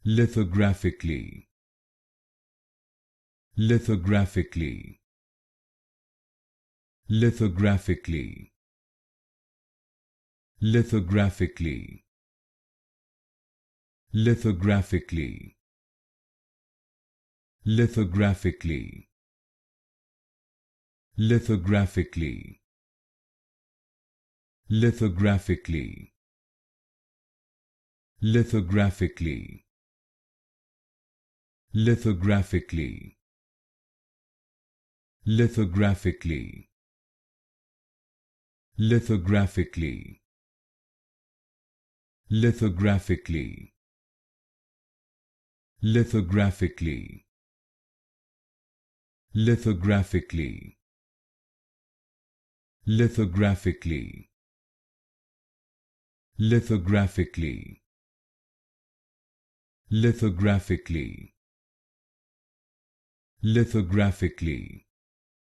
lithographically, lithographically, lithographically, lithographically, lithographically, lithographically, lithographically, lithographically, lithographically, lithographically, lithographically, lithographically, lithographically, lithographically, lithographically, lithographically, lithographically, lithographically, lithographically,